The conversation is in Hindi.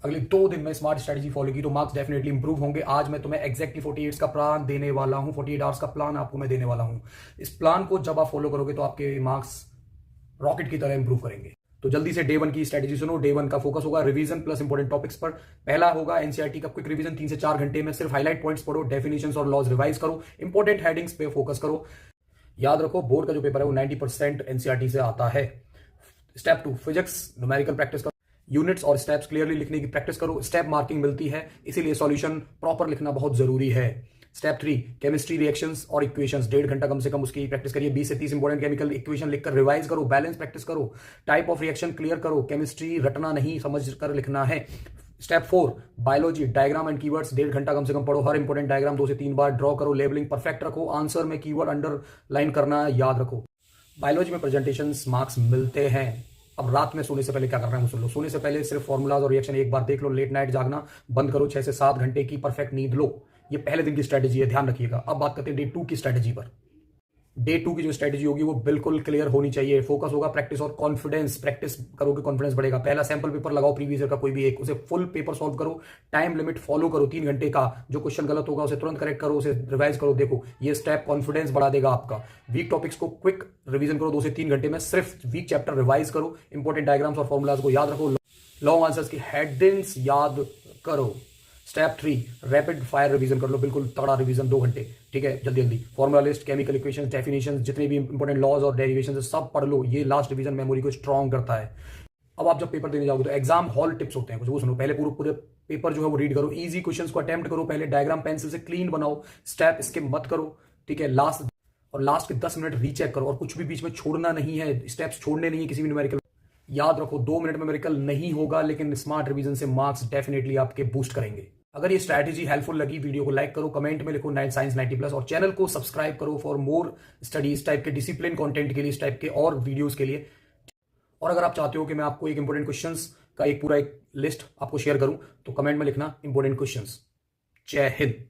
अगले 2 दिन में स्मार्ट स्ट्रेटजी फॉलो की तो मार्क्स डेफिनेटली इंप्रूव होंगे। आज मैं तुम्हें एग्जैक्टली 48 का प्लान देने वाला हूं, 48 आवर्स का प्लान आपको मैं देने वाला हूं। इस प्लान को जब आप फॉलो करोगे तो आपके मार्क्स रॉकेट की तरह इंप्रूव करेंगे। तो जल्दी से डे 1 की स्ट्रेटजी सुनो। डे 1 का फोकस होगा रिवीजन प्लस इंपॉर्टेंट टॉपिक्स पर। पहला होगा एनसीईआरटी का क्विक रिवीजन, 3 से 4 घंटे में सिर्फ हाईलाइट पॉइंट्स पढ़ो, डेफिनेशंस और लॉज रिवाइज करो, इंपॉर्टेंट हेडिंग्स पे फोकस करो। याद रखो बोर्ड का जो पेपर है वो 90% एनसीईआरटी से आता है। स्टेप 2 फिजिक्स न्यूमेरिकल प्रैक्टिस करो, यूनिट्स और स्टेप्स क्लियरली लिखने की प्रैक्टिस करो। स्टेप मार्किंग मिलती है, इसीलिए सॉल्यूशन प्रॉपर लिखना बहुत जरूरी है। स्टेप 3 केमिस्ट्री रिएक्शंस और इक्वेशंस, 1.5 घंटा कम से कम उसकी प्रैक्टिस करिए। 20 से 30 इंपॉर्टेंट केमिकल इक्वेशन लिखकर रिवाइज करो, बैलेंस प्रैक्टिस करो, टाइप ऑफ रिएक्शन क्लियर करो। केमिस्ट्री रटना नहीं, समझ कर लिखना है। Step 4 biology diagram and keywords, 1.5 घंटा कम से कम पढ़ो। हर इंपॉर्टेंट डायग्राम 2 से 3 बार ड्रॉ करो, लेबलिंग परफेक्ट रखो, आंसर में कीवर्ड अंडरलाइन करना याद रखो। बायोलॉजी में प्रेजेंटेशन मार्क्स मिलते हैं। अब रात में सोने से पहले क्या करना है सुन लो। सोने से पहले सिर्फ फॉर्मूलाज और रिएक्शन एक बार देख लो। लेट नाइट जागना बंद करो, 6 से 7 घंटे की परफेक्ट नींद लो। ये पहले दिन की स्ट्रेटेजी है, ध्यान रखिएगा। अब बात करते हैं डे 2 की स्ट्रेटेजी पर। डे 2 की जो स्ट्रेटेजी होगी वो बिल्कुल क्लियर होनी चाहिए। फोकस होगा प्रैक्टिस और कॉन्फिडेंस। प्रैक्टिस करोगे कॉन्फिडेंस बढ़ेगा। पहला सैंपल पेपर लगाओ प्रीवियस ईयर का कोई भी एक, उसे फुल पेपर सॉल्व करो। टाइम लिमिट फॉलो करो 3 घंटे का। जो क्वेश्चन गलत होगा उसे तुरंत करेक्ट करो, उसे रिवाइज करो। देखो ये स्टेप कॉन्फिडेंस बढ़ा देगा आपका। वीक टॉपिक्स को क्विक रिवीजन करो 2 से 3 घंटे में। सिर्फ वीक चैप्टर रिवाइज करो, इंपॉर्टेंट डायग्राम्स और फॉर्मुलाज को याद रखो, लॉन्ग आंसर्स की हेडिंग्स याद करो। स्टेप 3 रैपिड फायर रिवीजन कर लो, बिल्कुल तगड़ा रिवीजन 2 घंटे, ठीक है। जल्दी जल्दी formula list, chemical equation, definition, जितने भी इंपॉर्टेंट लॉज और डेरिवेशन सब पढ़ लो। ये लास्ट रिवीजन मेमोरी को स्ट्रॉन्ग करता है। अब आप जब पेपर देने जाओगे तो एग्जाम हॉल टिप्स होते हैं कुछ, वो सुनो। पहले पूरे पूरे पेपर जो है वो रीड करो, इजी क्वेश्चंस को अटेम्प्ट करो। पहले डायग्राम पेंसिल से क्लीन बनाओ, स्टेप स्किप मत करो, ठीक है। लास्ट के 10 मिनट रीचेक करो और कुछ भी बीच में छोड़ना नहीं है, स्टेप्स छोड़ने नहीं है किसी भी न्यूमेरिकल। याद रखो 2 मिनट में मेरिकल नहीं होगा, लेकिन स्मार्ट रिवीजन से मार्क्स डेफिनेटली आपके बूस्ट करेंगे। अगर ये स्ट्रैटेजी हेल्पफुल लगी, वीडियो को लाइक करो, कमेंट में लिखो नाइट साइंस 90+ और चैनल को सब्सक्राइब करो फॉर मोर स्टडी इस टाइप के डिसिप्लिन कंटेंट के लिए, इस टाइप के और वीडियोस के लिए। और अगर आप चाहते हो कि मैं आपको एक इंपॉर्टेंट क्वेश्चंस का एक पूरा एक लिस्ट आपको शेयर करूं तो कमेंट में लिखना इंपॉर्टेंट क्वेश्चंस। जय हिंद।